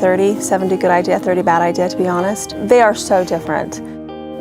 30, 70 good idea, 30 bad idea, to be honest. They are so different.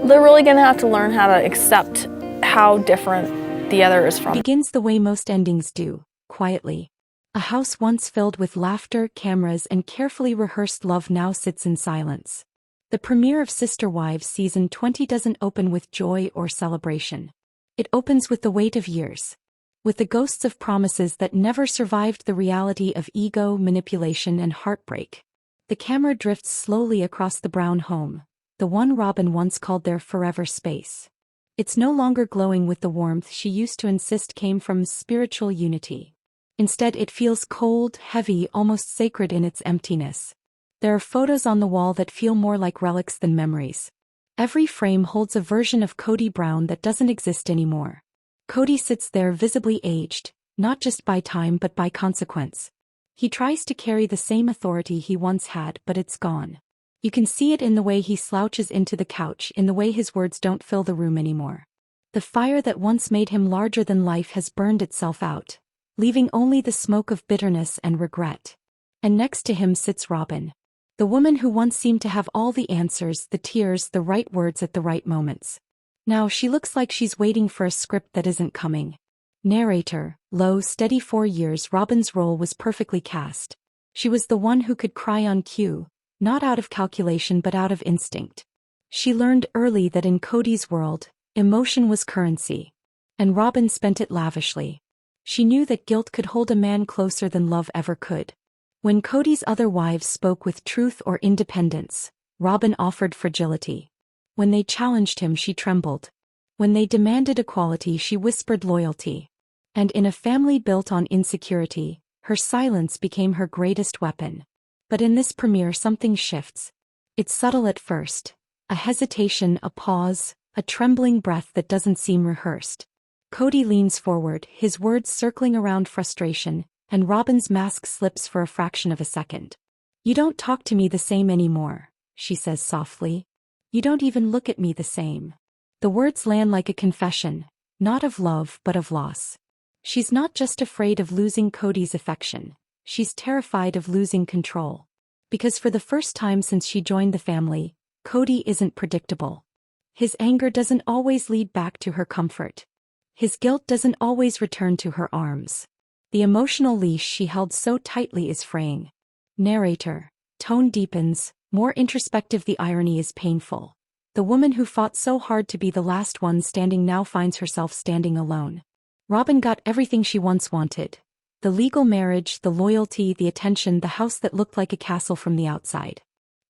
They're really gonna have to learn how to accept how different the other is from. Begins the way most endings do, quietly. A house once filled with laughter, cameras, and carefully rehearsed love now sits in silence. The premiere of Sister Wives Season 20 doesn't open with joy or celebration. It opens with the weight of years. With the ghosts of promises that never survived the reality of ego, manipulation, and heartbreak. The camera drifts slowly across the Brown home, the one Robyn once called their forever space. It's no longer glowing with the warmth she used to insist came from spiritual unity. Instead, it feels cold, heavy, almost sacred in its emptiness. There are photos on the wall that feel more like relics than memories. Every frame holds a version of Kody Brown that doesn't exist anymore. Kody sits there visibly aged, not just by time but by consequence. He tries to carry the same authority he once had, but it's gone. You can see it in the way he slouches into the couch, in the way his words don't fill the room anymore. The fire that once made him larger than life has burned itself out, leaving only the smoke of bitterness and regret. And next to him sits Robyn. The woman who once seemed to have all the answers, the tears, the right words at the right moments. Now she looks like she's waiting for a script that isn't coming. Narrator, low, steady. 4 years. Robyn's role was perfectly cast. She was the one who could cry on cue, not out of calculation but out of instinct. She learned early that in Kody's world, emotion was currency. And Robyn spent it lavishly. She knew that guilt could hold a man closer than love ever could. When Kody's other wives spoke with truth or independence, Robyn offered fragility. When they challenged him, she trembled. When they demanded equality, she whispered loyalty. And in a family built on insecurity, her silence became her greatest weapon. But in this premiere something shifts. It's subtle at first. A hesitation, a pause, a trembling breath that doesn't seem rehearsed. Kody leans forward, his words circling around frustration, and Robyn's mask slips for a fraction of a second. "You don't talk to me the same anymore," she says softly. "You don't even look at me the same." The words land like a confession, not of love but of loss. She's not just afraid of losing Kody's affection, she's terrified of losing control. Because for the first time since she joined the family, Kody isn't predictable. His anger doesn't always lead back to her comfort. His guilt doesn't always return to her arms. The emotional leash she held so tightly is fraying. Narrator. Tone deepens, more introspective. The irony is painful. The woman who fought so hard to be the last one standing now finds herself standing alone. Robyn got everything she once wanted. The legal marriage, the loyalty, the attention, the house that looked like a castle from the outside.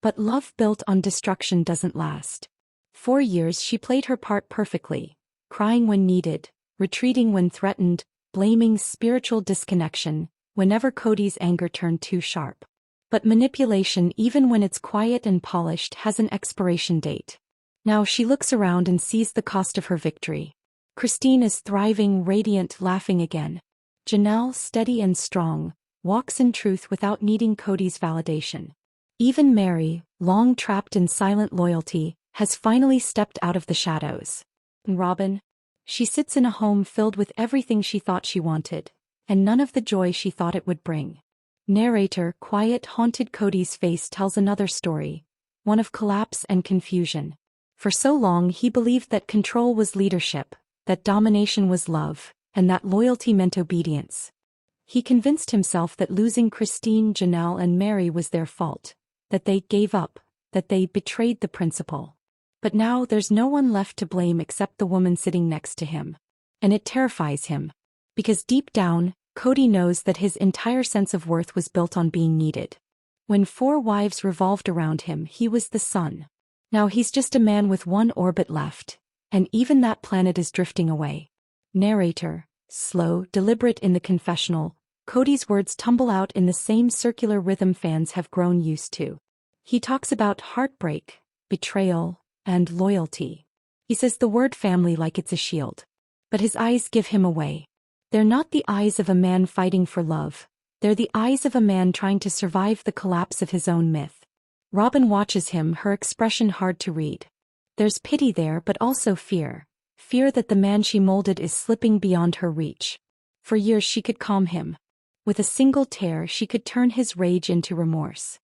But love built on destruction doesn't last. 4 years she played her part perfectly, crying when needed, retreating when threatened, blaming spiritual disconnection whenever Kody's anger turned too sharp. But manipulation, even when it's quiet and polished, has an expiration date. Now she looks around and sees the cost of her victory. Christine is thriving, radiant, laughing again. Janelle, steady and strong, walks in truth without needing Kody's validation. Even Meri, long trapped in silent loyalty, has finally stepped out of the shadows. And Robyn? She sits in a home filled with everything she thought she wanted, and none of the joy she thought it would bring. Narrator. Quiet, haunted. Kody's face tells another story, one of collapse and confusion. For so long he believed that control was leadership, that domination was love, and that loyalty meant obedience. He convinced himself that losing Christine, Janelle, and Meri was their fault, that they gave up, that they betrayed the principle. But now there's no one left to blame except the woman sitting next to him. And it terrifies him. Because deep down, Kody knows that his entire sense of worth was built on being needed. When 4 wives revolved around him, he was the sun. Now he's just a man with one orbit left, and even that planet is drifting away. Narrator. Slow, deliberate. In the confessional, Kody's words tumble out in the same circular rhythm fans have grown used to. He talks about heartbreak, betrayal, and loyalty. He says the word family like it's a shield. But his eyes give him away. They're not the eyes of a man fighting for love. They're the eyes of a man trying to survive the collapse of his own myth. Robyn watches him, her expression hard to read. There's pity there, but also fear. Fear that the man she molded is slipping beyond her reach. For years she could calm him. With a single tear she could turn his rage into remorse.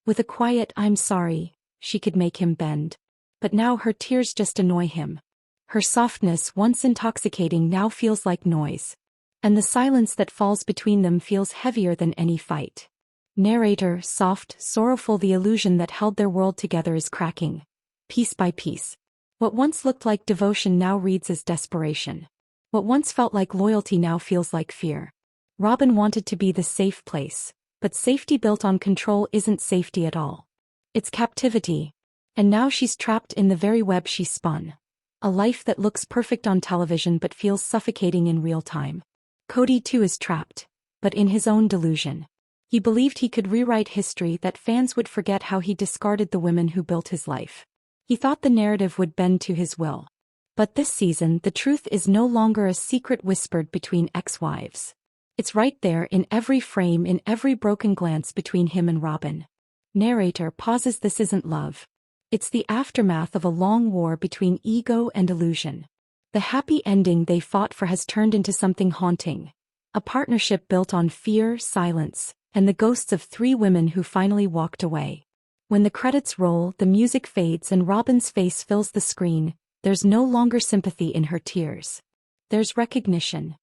With a quiet "I'm sorry," she could make him bend. But now her tears just annoy him. Her softness, once intoxicating, now feels like noise. And the silence that falls between them feels heavier than any fight. Narrator, soft, sorrowful, the illusion that held their world together is cracking. Piece by piece. What once looked like devotion now reads as desperation. What once felt like loyalty now feels like fear. Robyn wanted to be the safe place, but safety built on control isn't safety at all. It's captivity. And now she's trapped in the very web she spun. A life that looks perfect on television but feels suffocating in real time. Kody too is trapped, but in his own delusion. He believed he could rewrite history, that fans would forget how he discarded the women who built his life. He thought the narrative would bend to his will. But this season, the truth is no longer a secret whispered between ex-wives. It's right there in every frame, in every broken glance between him and Robyn. Narrator pauses. This isn't love. It's the aftermath of a long war between ego and illusion. The happy ending they fought for has turned into something haunting. A partnership built on fear, silence, and the ghosts of 3 women who finally walked away. When the credits roll, the music fades and Robyn's face fills the screen. There's no longer sympathy in her tears. There's recognition.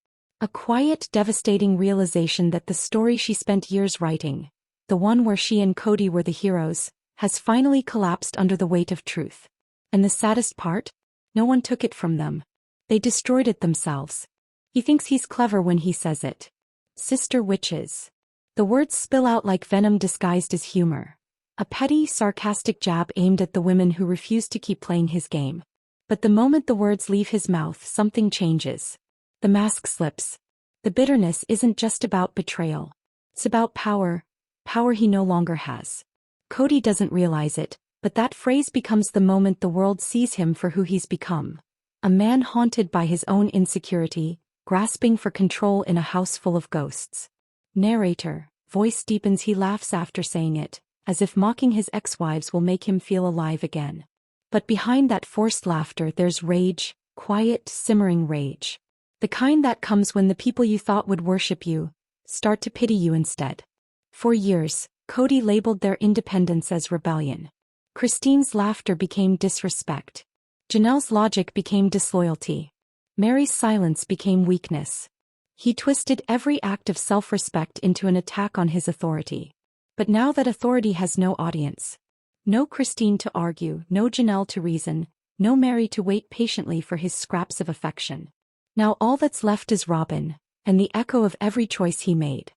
A quiet, devastating realization that the story she spent years writing, the one where she and Kody were the heroes, has finally collapsed under the weight of truth. And the saddest part? No one took it from them. They destroyed it themselves. He thinks he's clever when he says it. Sister witches. The words spill out like venom disguised as humor. A petty, sarcastic jab aimed at the women who refused to keep playing his game. But the moment the words leave his mouth, something changes. The mask slips. The bitterness isn't just about betrayal. It's about power. Power he no longer has. Kody doesn't realize it, but that phrase becomes the moment the world sees him for who he's become. A man haunted by his own insecurity, grasping for control in a house full of ghosts. Narrator, voice deepens. He laughs after saying it, as if mocking his ex-wives will make him feel alive again. But behind that forced laughter there's rage, quiet, simmering rage. The kind that comes when the people you thought would worship you start to pity you instead. For years, Kody labeled their independence as rebellion. Christine's laughter became disrespect. Janelle's logic became disloyalty. Meri's silence became weakness. He twisted every act of self-respect into an attack on his authority. But now that authority has no audience, no Christine to argue, no Janelle to reason, no Meri to wait patiently for his scraps of affection. Now all that's left is Robyn, and the echo of every choice he made.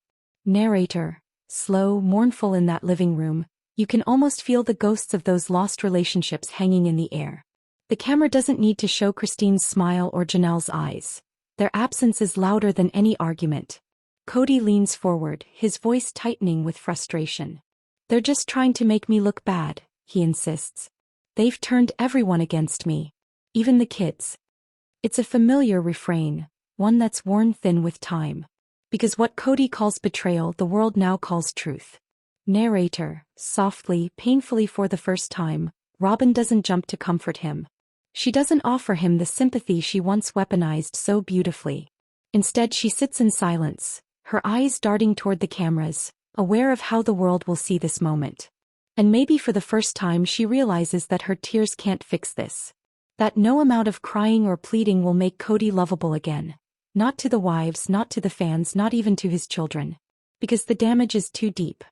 Narrator, slow, mournful in that living room, you can almost feel the ghosts of those lost relationships hanging in the air. The camera doesn't need to show Christine's smile or Janelle's eyes. Their absence is louder than any argument. Kody leans forward, his voice tightening with frustration. They're just trying to make me look bad, he insists. They've turned everyone against me. Even the kids. It's a familiar refrain, one that's worn thin with time. Because what Kody calls betrayal, the world now calls truth. Narrator, softly, painfully for the first time, Robyn doesn't jump to comfort him. She doesn't offer him the sympathy she once weaponized so beautifully. Instead she sits in silence, her eyes darting toward the cameras, aware of how the world will see this moment. And maybe for the first time she realizes that her tears can't fix this. That no amount of crying or pleading will make Kody lovable again. Not to the wives, not to the fans, not even to his children. Because the damage is too deep.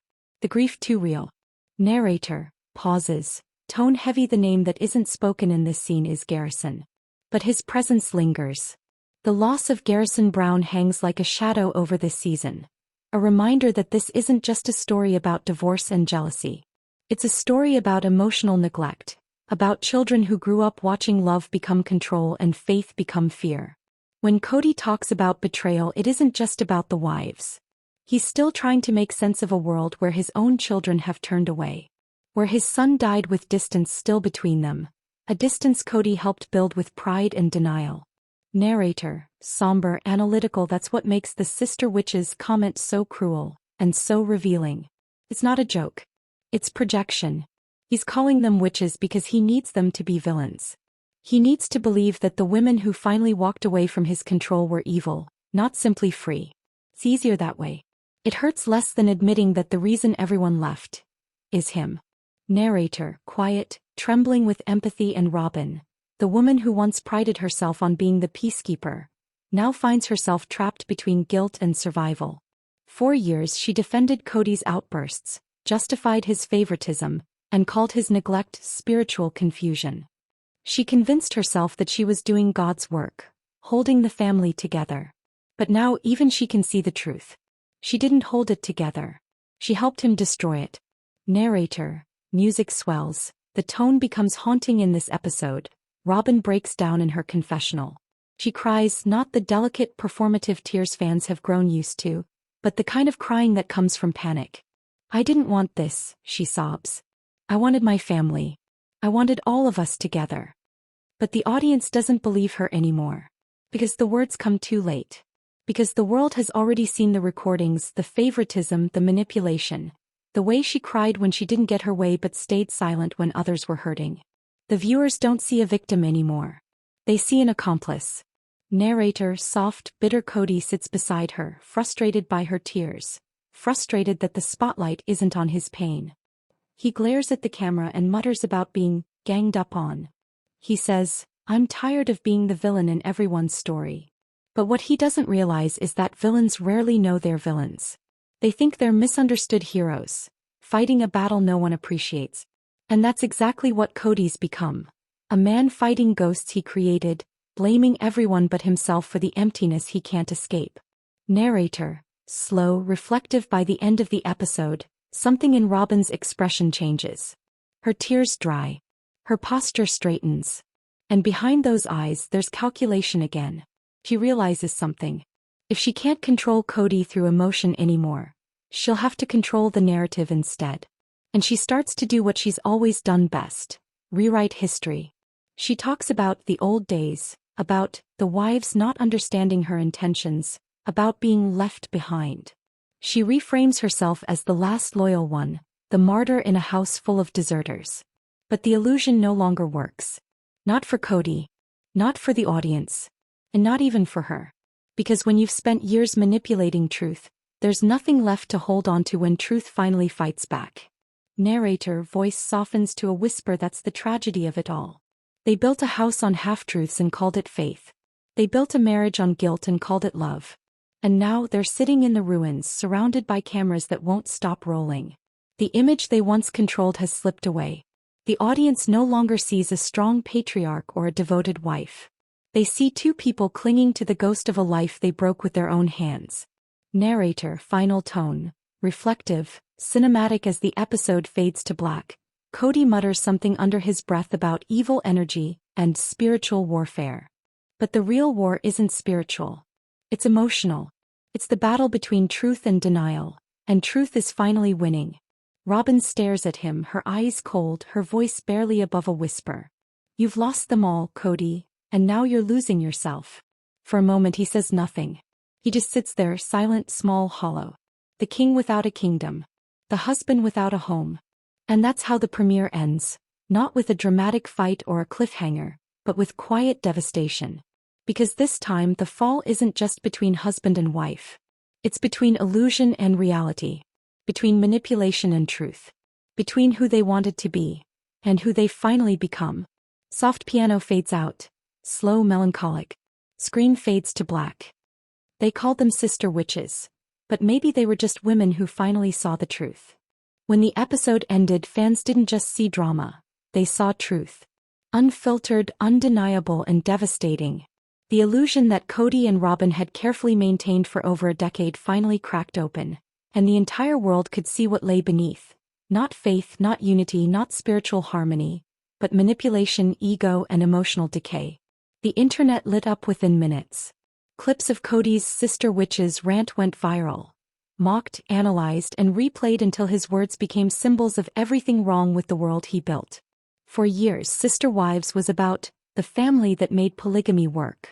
The grief too real. Narrator, pauses, tone heavy. The name that isn't spoken in this scene is Garrison. But his presence lingers. The loss of Robyn Brown hangs like a shadow over this season. A reminder that this isn't just a story about divorce and jealousy. It's a story about emotional neglect. About children who grew up watching love become control and faith become fear. When Kody talks about betrayal, it isn't just about the wives. He's still trying to make sense of a world where his own children have turned away. Where his son died with distance still between them. A distance Kody helped build with pride and denial. Narrator, somber, analytical. That's what makes the Sister Witches comment so cruel and so revealing. It's not a joke. It's projection. He's calling them witches because he needs them to be villains. He needs to believe that the women who finally walked away from his control were evil, not simply free. It's easier that way. It hurts less than admitting that the reason everyone left. is him. Narrator, quiet, trembling with empathy, and Robyn, the woman who once prided herself on being the peacekeeper, now finds herself trapped between guilt and survival. For years she defended Kody's outbursts, justified his favoritism, and called his neglect spiritual confusion. She convinced herself that she was doing God's work, holding the family together. But now even she can see the truth. She didn't hold it together. She helped him destroy it. Narrator, music swells, the tone becomes haunting in this episode. Robyn breaks down in her confessional. She cries, not the delicate performative tears fans have grown used to, but the kind of crying that comes from panic. I didn't want this, she sobs. I wanted my family. I wanted all of us together. But the audience doesn't believe her anymore. Because the words come too late. Because the world has already seen the recordings, the favoritism, the manipulation. The way she cried when she didn't get her way but stayed silent when others were hurting. The viewers don't see a victim anymore. They see an accomplice. Narrator, soft, bitter Kody sits beside her, frustrated by her tears. Frustrated that the spotlight isn't on his pain. He glares at the camera and mutters about being ganged up on. He says, I'm tired of being the villain in everyone's story. But what he doesn't realize is that villains rarely know they're villains. They think they're misunderstood heroes, fighting a battle no one appreciates. And that's exactly what Kody's become. A man fighting ghosts he created, blaming everyone but himself for the emptiness he can't escape. Narrator, slow, reflective. By the end of the episode, something in Robyn's expression changes. Her tears dry. Her posture straightens. And behind those eyes there's calculation again. She realizes something. If she can't control Kody through emotion anymore, she'll have to control the narrative instead. And she starts to do what she's always done best. Rewrite history. She talks about the old days, about the wives not understanding her intentions, about being left behind. She reframes herself as the last loyal one, the martyr in a house full of deserters. But the illusion no longer works. Not for Kody. Not for the audience. And not even for her. Because when you've spent years manipulating truth, there's nothing left to hold on to when truth finally fights back. Narrator, voice softens to a whisper. That's the tragedy of it all. They built a house on half-truths and called it faith. They built a marriage on guilt and called it love. And now they're sitting in the ruins, surrounded by cameras that won't stop rolling. The image they once controlled has slipped away. The audience no longer sees a strong patriarch or a devoted wife. They see two people clinging to the ghost of a life they broke with their own hands. Narrator, final tone, reflective, cinematic. As the episode fades to black, Kody mutters something under his breath about evil energy and spiritual warfare. But the real war isn't spiritual. It's emotional. It's the battle between truth and denial, and truth is finally winning. Robyn stares at him, her eyes cold, her voice barely above a whisper. You've lost them all, Kody, and now you're losing yourself. For a moment he says nothing. He just sits there, silent, small, hollow. The king without a kingdom. The husband without a home. And that's how the premiere ends, not with a dramatic fight or a cliffhanger, but with quiet devastation. Because this time the fall isn't just between husband and wife. It's between illusion and reality. Between manipulation and truth. Between who they wanted to be, and who they've finally become. Soft piano fades out. Slow, melancholic. Screen fades to black. They called them sister witches. But maybe they were just women who finally saw the truth. When the episode ended, fans didn't just see drama. They saw truth. Unfiltered, undeniable, and devastating. The illusion that Kody and Robyn had carefully maintained for over a decade finally cracked open. And the entire world could see what lay beneath. Not faith, not unity, not spiritual harmony, but manipulation, ego, and emotional decay. The internet lit up within minutes. Clips of Kody's sister witches rant went viral. Mocked, analyzed, and replayed until his words became symbols of everything wrong with the world he built. For years, Sister Wives was about the family that made polygamy work.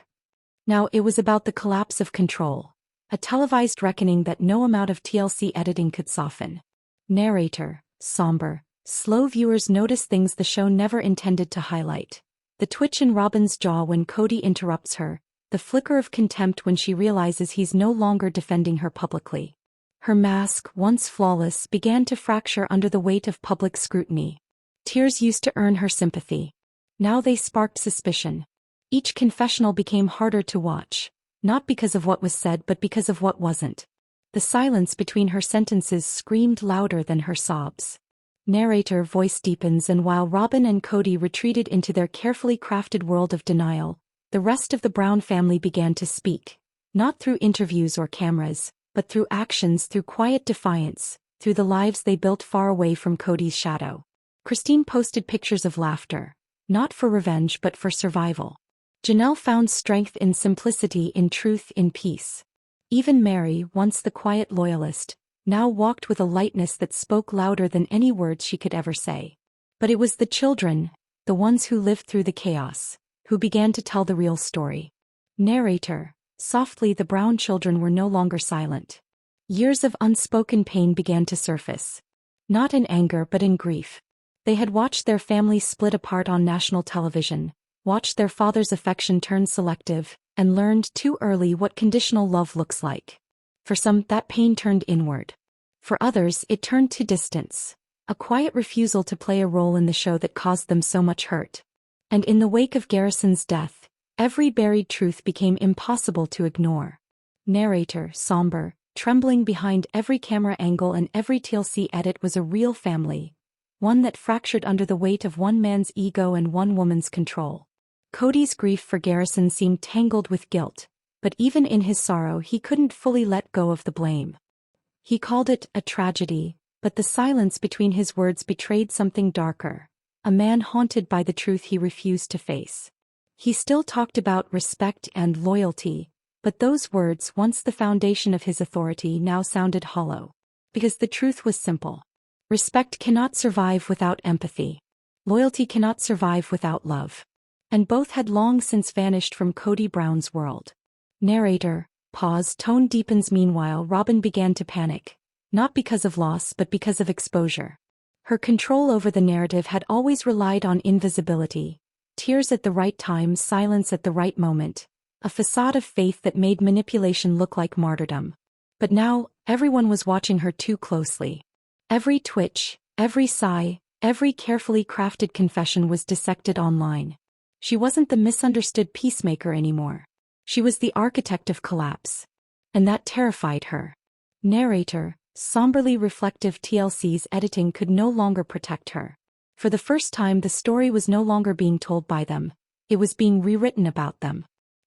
Now it was about the collapse of control. A televised reckoning that no amount of TLC editing could soften. Narrator, somber, slow. Viewers notice things the show never intended to highlight. The twitch in Robyn's jaw when Kody interrupts her, the flicker of contempt when she realizes he's no longer defending her publicly. Her mask, once flawless, began to fracture under the weight of public scrutiny. Tears used to earn her sympathy. Now they sparked suspicion. Each confessional became harder to watch, not because of what was said but because of what wasn't. The silence between her sentences screamed louder than her sobs. Narrator voice deepens, and while Robyn and Kody retreated into their carefully crafted world of denial, the rest of the Brown family began to speak, not through interviews or cameras, but through actions, through quiet defiance, through the lives they built far away from Kody's shadow. Christine posted pictures of laughter, not for revenge but for survival. Janelle found strength in simplicity, in truth, in peace. Even Meri, once the quiet loyalist, now walked with a lightness that spoke louder than any words she could ever say. But it was the children, the ones who lived through the chaos, who began to tell the real story. Narrator, softly, the Brown children were no longer silent. Years of unspoken pain began to surface. Not in anger but in grief. They had watched their family split apart on national television, watched their father's affection turn selective, and learned too early what conditional love looks like. For some, that pain turned inward. For others, it turned to distance, a quiet refusal to play a role in the show that caused them so much hurt. And in the wake of Garrison's death, every buried truth became impossible to ignore. Narrator, somber, trembling behind every camera angle and every TLC edit, was a real family, one that fractured under the weight of one man's ego and one woman's control. Kody's grief for Garrison seemed tangled with guilt, but even in his sorrow he couldn't fully let go of the blame. He called it a tragedy, but the silence between his words betrayed something darker, a man haunted by the truth he refused to face. He still talked about respect and loyalty, but those words, once the foundation of his authority, now sounded hollow. Because the truth was simple. Respect cannot survive without empathy. Loyalty cannot survive without love. And both had long since vanished from Kody Brown's world. Narrator, pause, tone deepens. Meanwhile, Robyn began to panic, not because of loss but because of exposure. Her control over the narrative had always relied on invisibility, tears at the right time, silence at the right moment, a facade of faith that made manipulation look like martyrdom. But now, everyone was watching her too closely. Every twitch, every sigh, every carefully crafted confession was dissected online. She wasn't the misunderstood peacemaker anymore. She was the architect of collapse. And that terrified her. Narrator, somberly reflective. TLC's editing could no longer protect her. For the first time, the story was no longer being told by them. It was being rewritten about them.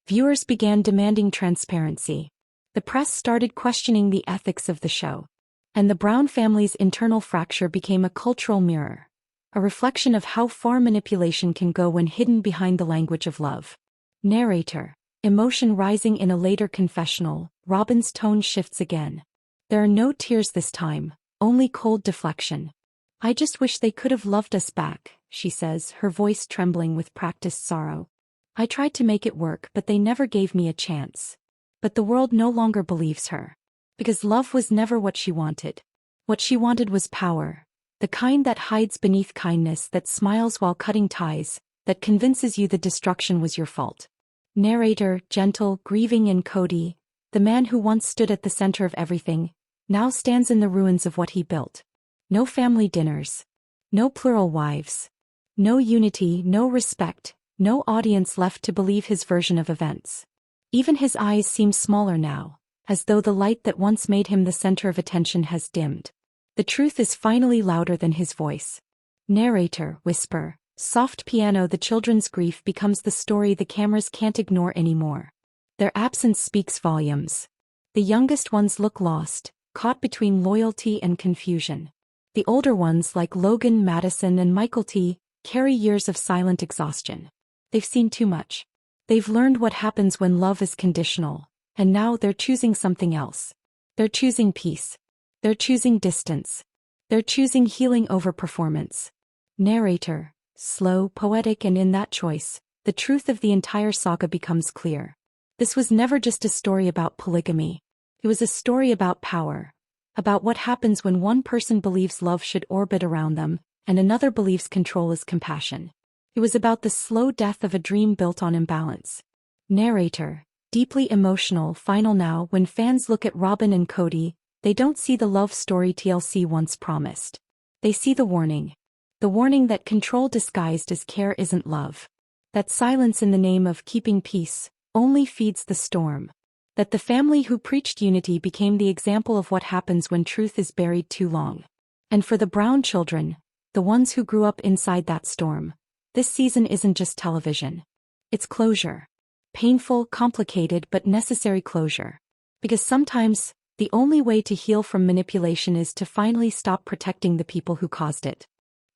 Viewers began demanding transparency. The press started questioning the ethics of the show. And the Brown family's internal fracture became a cultural mirror, a reflection of how far manipulation can go when hidden behind the language of love. Narrator, emotion rising in a later confessional. Robyn's tone shifts again. There are no tears this time, only cold deflection. I just wish they could have loved us back, she says, her voice trembling with practiced sorrow. I tried to make it work, but they never gave me a chance. But the world no longer believes her. Because love was never what she wanted. What she wanted was power. The kind that hides beneath kindness, that smiles while cutting ties, that convinces you the destruction was your fault. Narrator, gentle, grieving. In Kody, the man who once stood at the center of everything, now stands in the ruins of what he built. No family dinners. No plural wives. No unity, no respect, no audience left to believe his version of events. Even his eyes seem smaller now, as though the light that once made him the center of attention has dimmed. The truth is finally louder than his voice. Narrator, whisper, soft piano. The children's grief becomes the story the cameras can't ignore anymore. Their absence speaks volumes. The youngest ones look lost, caught between loyalty and confusion. The older ones, like Logan, Madison, and Michael T., carry years of silent exhaustion. They've seen too much. They've learned what happens when love is conditional. And now they're choosing something else. They're choosing peace. They're choosing distance. They're choosing healing over performance. Narrator, slow, poetic, and in that choice, the truth of the entire saga becomes clear. This was never just a story about polygamy. It was a story about power. About what happens when one person believes love should orbit around them, and another believes control is compassion. It was about the slow death of a dream built on imbalance. Narrator, deeply emotional. Final now, when fans look at Robyn and Kody, they don't see the love story TLC once promised. They see the warning. The warning that control disguised as care isn't love. That silence in the name of keeping peace only feeds the storm. That the family who preached unity became the example of what happens when truth is buried too long. And for the Brown children, the ones who grew up inside that storm, this season isn't just television. It's closure. Painful, complicated, but necessary closure. Because sometimes, the only way to heal from manipulation is to finally stop protecting the people who caused it.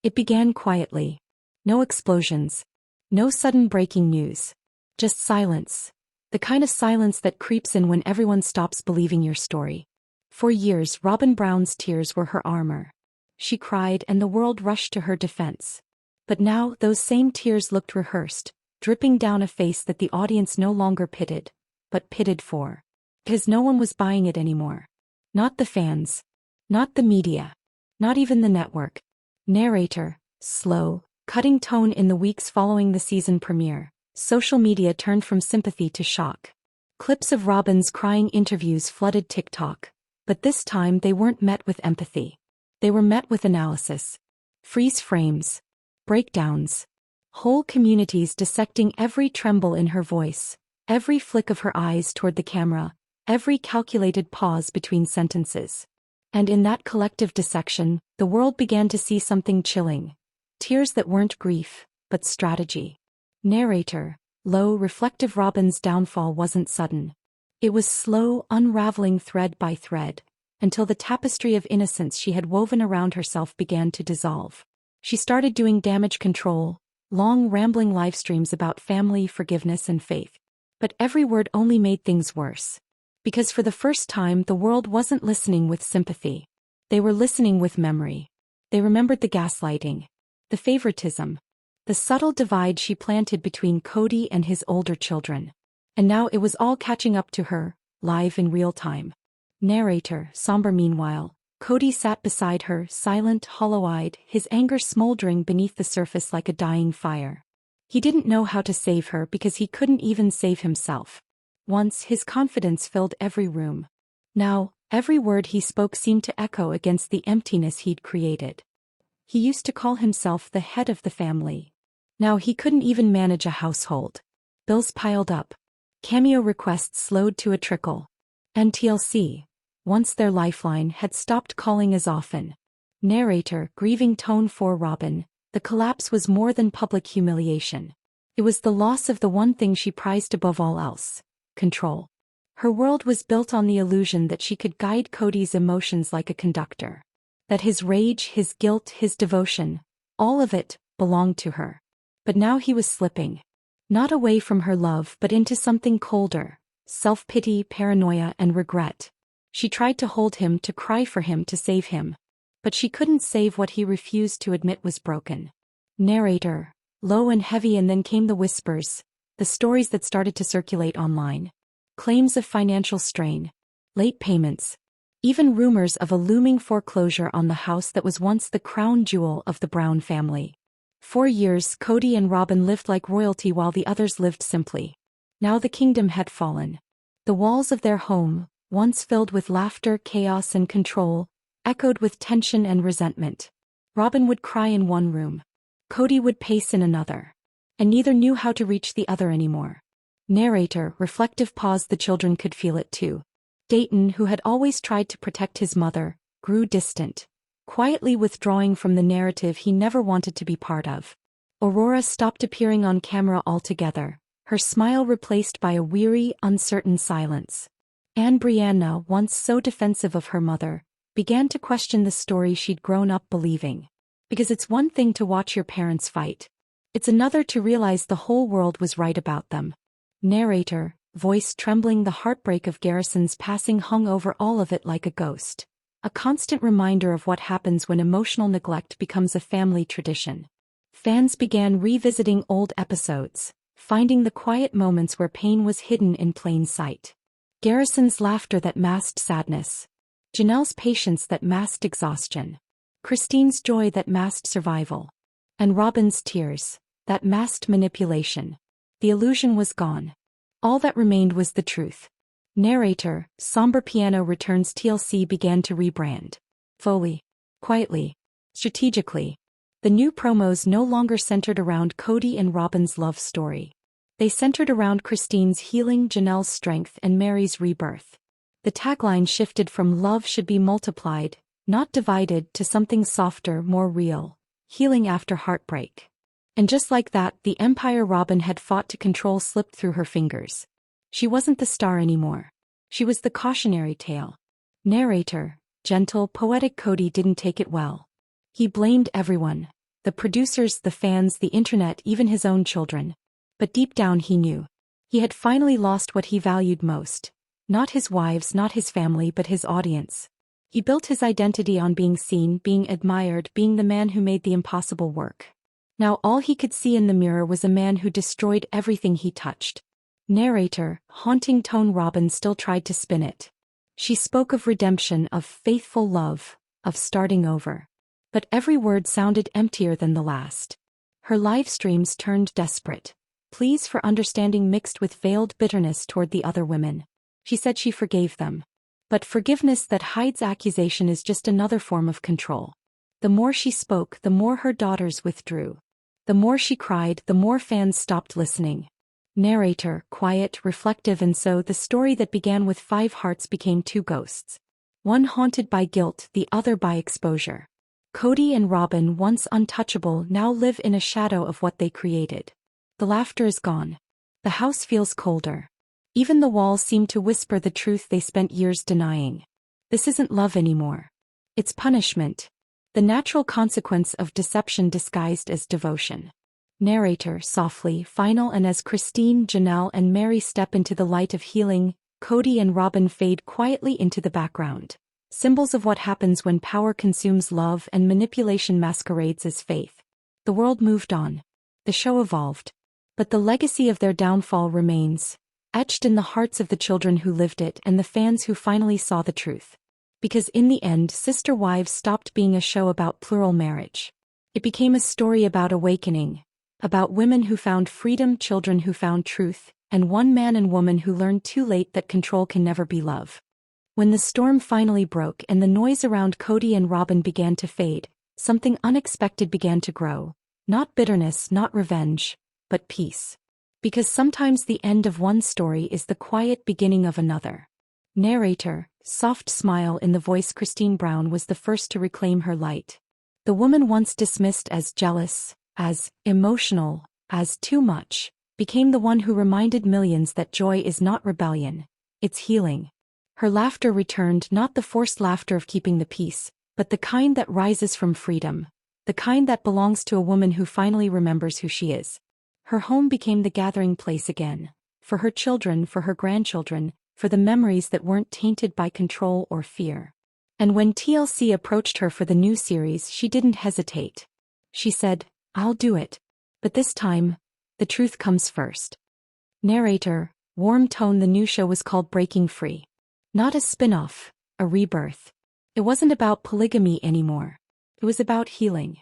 It began quietly. No explosions. No sudden breaking news. Just silence. The kind of silence that creeps in when everyone stops believing your story. For years, Robyn Brown's tears were her armor. She cried and the world rushed to her defense. But now, those same tears looked rehearsed, dripping down a face that the audience no longer pitied, but pitted for. Because no one was buying it anymore. Not the fans. Not the media. Not even the network. Narrator, slow, cutting tone in the weeks following the season premiere. Social media turned from sympathy to shock. Clips of Robyn's crying interviews flooded TikTok. But this time they weren't met with empathy. They were met with analysis. Freeze frames. Breakdowns. Whole communities dissecting every tremble in her voice, every flick of her eyes toward the camera, every calculated pause between sentences. And in that collective dissection, the world began to see something chilling. Tears that weren't grief, but strategy. Narrator, low, reflective. Robyn's downfall wasn't sudden. It was slow, unraveling thread by thread, until the tapestry of innocence she had woven around herself began to dissolve. She started doing damage control, long rambling live streams about family, forgiveness, and faith. But every word only made things worse. Because for the first time, the world wasn't listening with sympathy. They were listening with memory. They remembered the gaslighting, the favoritism, the subtle divide she planted between Kody and his older children. And now it was all catching up to her, live in real time. Narrator, somber. Meanwhile, Kody sat beside her, silent, hollow-eyed, his anger smoldering beneath the surface like a dying fire. He didn't know how to save her because he couldn't even save himself. Once, his confidence filled every room. Now, every word he spoke seemed to echo against the emptiness he'd created. He used to call himself the head of the family. Now he couldn't even manage a household. Bills piled up. Cameo requests slowed to a trickle. And TLC, once their lifeline, had stopped calling as often. Narrator, grieving tone. For Robyn, the collapse was more than public humiliation. It was the loss of the one thing she prized above all else: control. Her world was built on the illusion that she could guide Kody's emotions like a conductor. That his rage, his guilt, his devotion, all of it, belonged to her. But now he was slipping. Not away from her love but into something colder: self-pity, paranoia, and regret. She tried to hold him, to cry for him, to save him. But she couldn't save what he refused to admit was broken. Narrator, low and heavy. And then came the whispers, the stories that started to circulate online. Claims of financial strain, late payments, even rumors of a looming foreclosure on the house that was once the crown jewel of the Brown family. For years, Kody and Robyn lived like royalty while the others lived simply. Now the kingdom had fallen. The walls of their home, once filled with laughter, chaos, and control, echoed with tension and resentment. Robyn would cry in one room. Kody would pace in another. And neither knew how to reach the other anymore. Narrator, reflective pause. The children could feel it too. Dayton, who had always tried to protect his mother, grew distant, quietly withdrawing from the narrative he never wanted to be part of. Aurora stopped appearing on camera altogether, her smile replaced by a weary, uncertain silence. And Brianna, once so defensive of her mother, began to question the story she'd grown up believing. Because it's one thing to watch your parents fight. It's another to realize the whole world was right about them. Narrator, voice trembling. The heartbreak of Garrison's passing hung over all of it like a ghost. A constant reminder of what happens when emotional neglect becomes a family tradition. Fans began revisiting old episodes, finding the quiet moments where pain was hidden in plain sight. Garrison's laughter that masked sadness. Janelle's patience that masked exhaustion. Christine's joy that masked survival. And Robyn's tears, that masked manipulation. The illusion was gone. All that remained was the truth. Narrator, somber piano returns. TLC began to rebrand. Fully. Quietly. Strategically. The new promos no longer centered around Kody and Robyn's love story. They centered around Christine's healing, Janelle's strength, and Meri's rebirth. The tagline shifted from "love should be multiplied, not divided" to something softer, more real. Healing after heartbreak. And just like that, the empire Robyn had fought to control slipped through her fingers. She wasn't the star anymore. She was the cautionary tale. Narrator, gentle, poetic. Kody didn't take it well. He blamed everyone. The producers, the fans, the internet, even his own children. But deep down he knew. He had finally lost what he valued most. Not his wives, not his family, but his audience. He built his identity on being seen, being admired, being the man who made the impossible work. Now all he could see in the mirror was a man who destroyed everything he touched. Narrator, haunting tone. Robyn still tried to spin it. She spoke of redemption, of faithful love, of starting over. But every word sounded emptier than the last. Her live streams turned desperate. Pleas for understanding mixed with veiled bitterness toward the other women. She said she forgave them. But forgiveness that hides accusation is just another form of control. The more she spoke, the more her daughters withdrew. The more she cried, the more fans stopped listening. Narrator, quiet, reflective. And so the story that began with 5 hearts became 2 ghosts. One haunted by guilt, the other by exposure. Kody and Robyn, once untouchable, now live in a shadow of what they created. The laughter is gone. The house feels colder. Even the walls seem to whisper the truth they spent years denying. This isn't love anymore. It's punishment. The natural consequence of deception disguised as devotion. Narrator, softly, final. And as Christine, Janelle, and Meri step into the light of healing, Kody and Robyn fade quietly into the background. Symbols of what happens when power consumes love and manipulation masquerades as faith. The world moved on. The show evolved. But the legacy of their downfall remains, etched in the hearts of the children who lived it and the fans who finally saw the truth. Because in the end, Sister Wives stopped being a show about plural marriage. It became a story about awakening, about women who found freedom, children who found truth, and one man and woman who learned too late that control can never be love. When the storm finally broke and the noise around Kody and Robyn began to fade, something unexpected began to grow. Not bitterness, not revenge, but peace. Because sometimes the end of one story is the quiet beginning of another. Narrator, soft smile in the voice. Kody Brown was the first to reclaim her light. The woman once dismissed as jealous, as emotional, as too much, became the one who reminded millions that joy is not rebellion, it's healing. Her laughter returned, not the forced laughter of keeping the peace, but the kind that rises from freedom, the kind that belongs to a woman who finally remembers who she is. Her home became the gathering place again, for her children, for her grandchildren, for the memories that weren't tainted by control or fear. And when TLC approached her for the new series, she didn't hesitate. She said, "I'll do it. But this time, the truth comes first." Narrator, warm tone. The new show was called Breaking Free. Not a spin-off, a rebirth. It wasn't about polygamy anymore. It was about healing.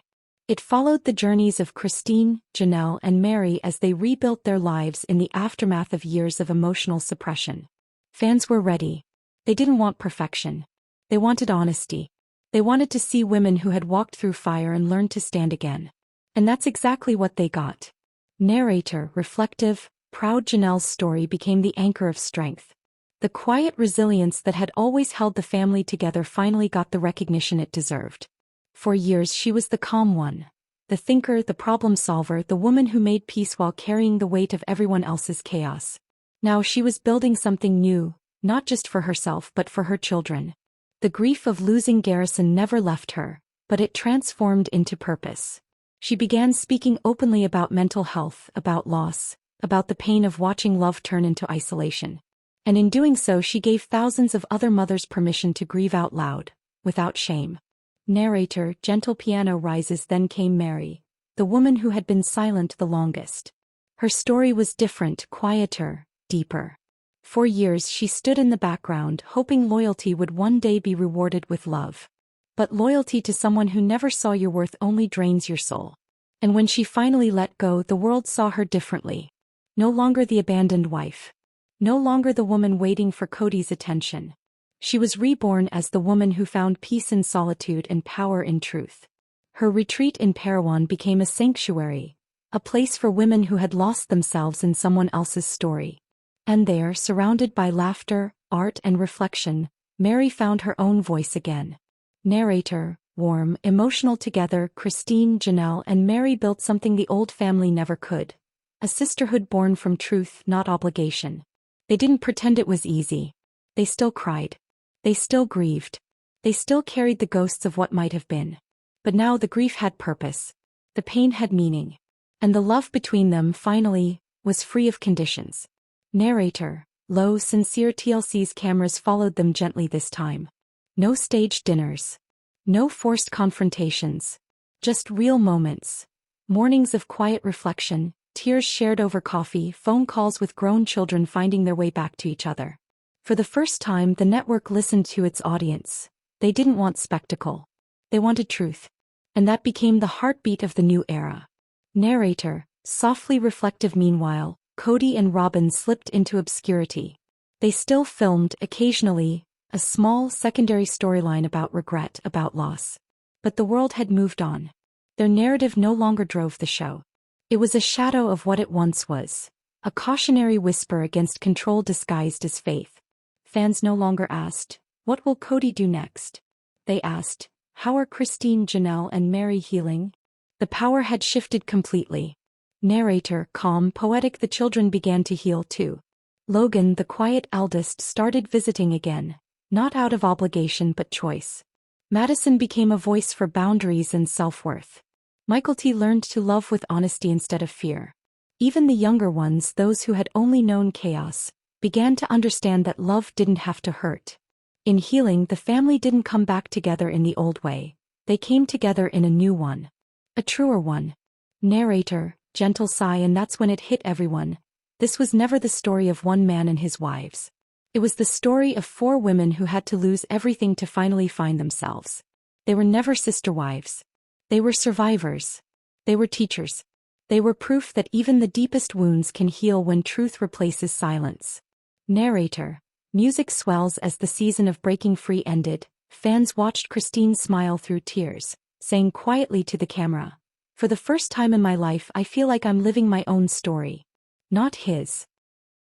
It followed the journeys of Christine, Janelle, and Meri as they rebuilt their lives in the aftermath of years of emotional suppression. Fans were ready. They didn't want perfection. They wanted honesty. They wanted to see women who had walked through fire and learned to stand again. And that's exactly what they got. Narrator, reflective, proud. Janelle's story became the anchor of strength. The quiet resilience that had always held the family together finally got the recognition it deserved. For years she was the calm one, the thinker, the problem solver, the woman who made peace while carrying the weight of everyone else's chaos. Now she was building something new, not just for herself but for her children. The grief of losing Garrison never left her, but it transformed into purpose. She began speaking openly about mental health, about loss, about the pain of watching love turn into isolation. And in doing so she gave thousands of other mothers permission to grieve out loud, without shame. Narrator, gentle piano rises. Then came Meri, the woman who had been silent the longest. Her story was different, quieter, deeper. For years she stood in the background, hoping loyalty would one day be rewarded with love. But loyalty to someone who never saw your worth only drains your soul. And when she finally let go, the world saw her differently. No longer the abandoned wife. No longer the woman waiting for Kody's attention. She was reborn as the woman who found peace in solitude and power in truth. Her retreat in Parowan became a sanctuary, a place for women who had lost themselves in someone else's story. And there, surrounded by laughter, art and reflection, Meri found her own voice again. Narrator, warm, emotional together, Christine, Janelle and Meri built something the old family never could. A sisterhood born from truth, not obligation. They didn't pretend it was easy. They still cried. They still grieved. They still carried the ghosts of what might have been. But now the grief had purpose. The pain had meaning. And the love between them, finally, was free of conditions. Narrator, low, sincere TLC's cameras followed them gently this time. No staged dinners. No forced confrontations. Just real moments. Mornings of quiet reflection, tears shared over coffee, phone calls with grown children finding their way back to each other. For the first time, the network listened to its audience. They didn't want spectacle. They wanted truth. And that became the heartbeat of the new era. Narrator, softly reflective. Meanwhile, Kody and Robyn slipped into obscurity. They still filmed, occasionally, a small secondary storyline about regret, about loss. But the world had moved on. Their narrative no longer drove the show. It was a shadow of what it once was. A cautionary whisper against control disguised as faith. Fans no longer asked, "What will Kody do next?" They asked, "How are Christine, Janelle and Meri healing?" The power had shifted completely. Narrator, calm, poetic. The children began to heal too. Logan, the quiet eldest, started visiting again, not out of obligation but choice. Madison became a voice for boundaries and self-worth. Michael T learned to love with honesty instead of fear. Even the younger ones, those who had only known chaos, began to understand that love didn't have to hurt. In healing, the family didn't come back together in the old way. They came together in a new one. A truer one. Narrator, gentle sigh. And that's when it hit everyone. This was never the story of one man and his wives. It was the story of 4 women who had to lose everything to finally find themselves. They were never sister wives. They were survivors. They were teachers. They were proof that even the deepest wounds can heal when truth replaces silence. Narrator, music swells. As the season of breaking free ended, fans watched Christine smile through tears, saying quietly to the camera, "For the first time in my life I feel like I'm living my own story. Not his."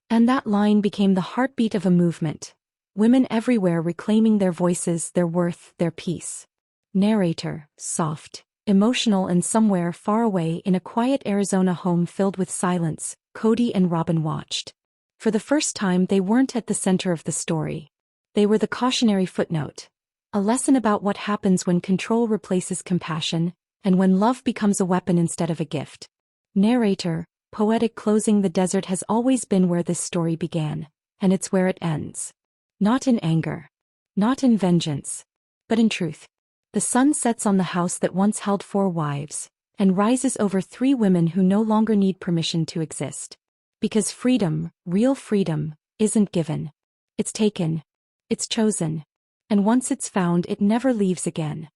And that line became the heartbeat of a movement. Women everywhere reclaiming their voices, their worth, their peace. Narrator, soft, emotional. And somewhere far away in a quiet Arizona home filled with silence, Kody and Robyn watched. For the first time, they weren't at the center of the story. They were the cautionary footnote. A lesson about what happens when control replaces compassion, and when love becomes a weapon instead of a gift. Narrator, poetic closing. The desert has always been where this story began, and it's where it ends. Not in anger. Not in vengeance. But in truth. The sun sets on the house that once held 4 wives, and rises over 3 women who no longer need permission to exist. Because freedom, real freedom, isn't given. It's taken. It's chosen. And once it's found, it never leaves again.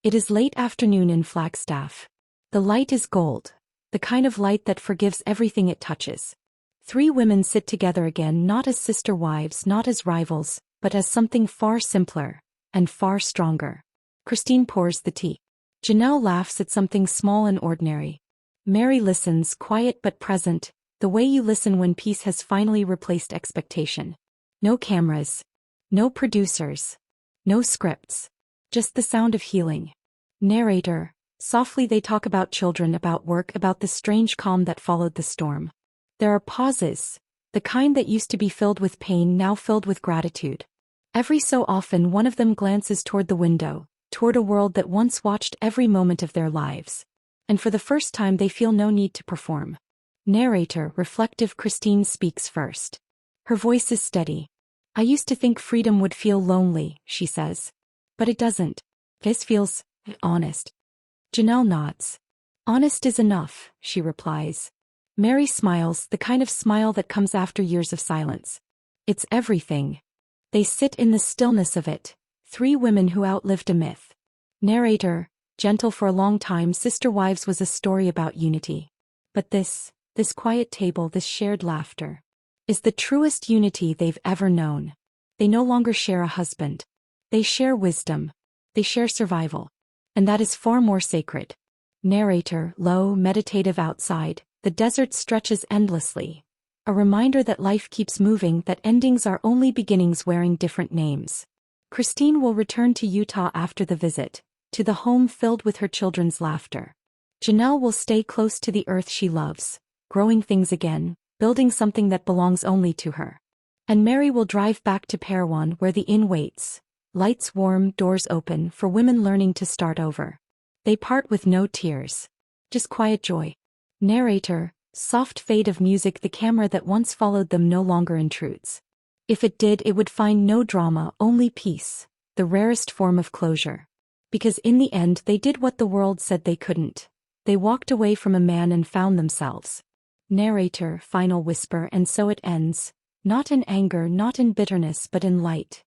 It is late afternoon in Flagstaff. The light is gold, the kind of light that forgives everything it touches. 3 women sit together again, not as sister wives, not as rivals, but as something far simpler, and far stronger. Christine pours the tea. Janelle laughs at something small and ordinary. Meri listens, quiet but present, the way you listen when peace has finally replaced expectation. No cameras. No producers. No scripts. Just the sound of healing. Narrator, softly they talk about children, about work, about the strange calm that followed the storm. There are pauses, the kind that used to be filled with pain now filled with gratitude. Every so often one of them glances toward the window, toward a world that once watched every moment of their lives. And for the first time they feel no need to perform. Narrator, reflective. Christine speaks first. Her voice is steady. "I used to think freedom would feel lonely," she says. "But it doesn't. This feels honest." Janelle nods. "Honest is enough," she replies. Meri smiles, the kind of smile that comes after years of silence. It's everything. They sit in the stillness of it, 3 women who outlived a myth. Narrator, gentle. For a long time, Sister Wives was a story about unity. But this quiet table, this shared laughter. is the truest unity they've ever known. They no longer share a husband. They share wisdom. They share survival. And that is far more sacred. Narrator, low, meditative outside, the desert stretches endlessly. A reminder that life keeps moving, that endings are only beginnings wearing different names. Christine will return to Utah after the visit, to the home filled with her children's laughter. Janelle will stay close to the earth she loves, growing things again, building something that belongs only to her. And Meri will drive back to Parowan where the inn waits, lights warm, doors open for women learning to start over. They part with no tears. Just quiet joy. Narrator, soft fade of music. The camera that once followed them no longer intrudes. If it did, it would find no drama, only peace, the rarest form of closure. Because in the end they did what the world said they couldn't. They walked away from a man and found themselves. Narrator, final whisper, and so it ends, not in anger, not in bitterness, but in light.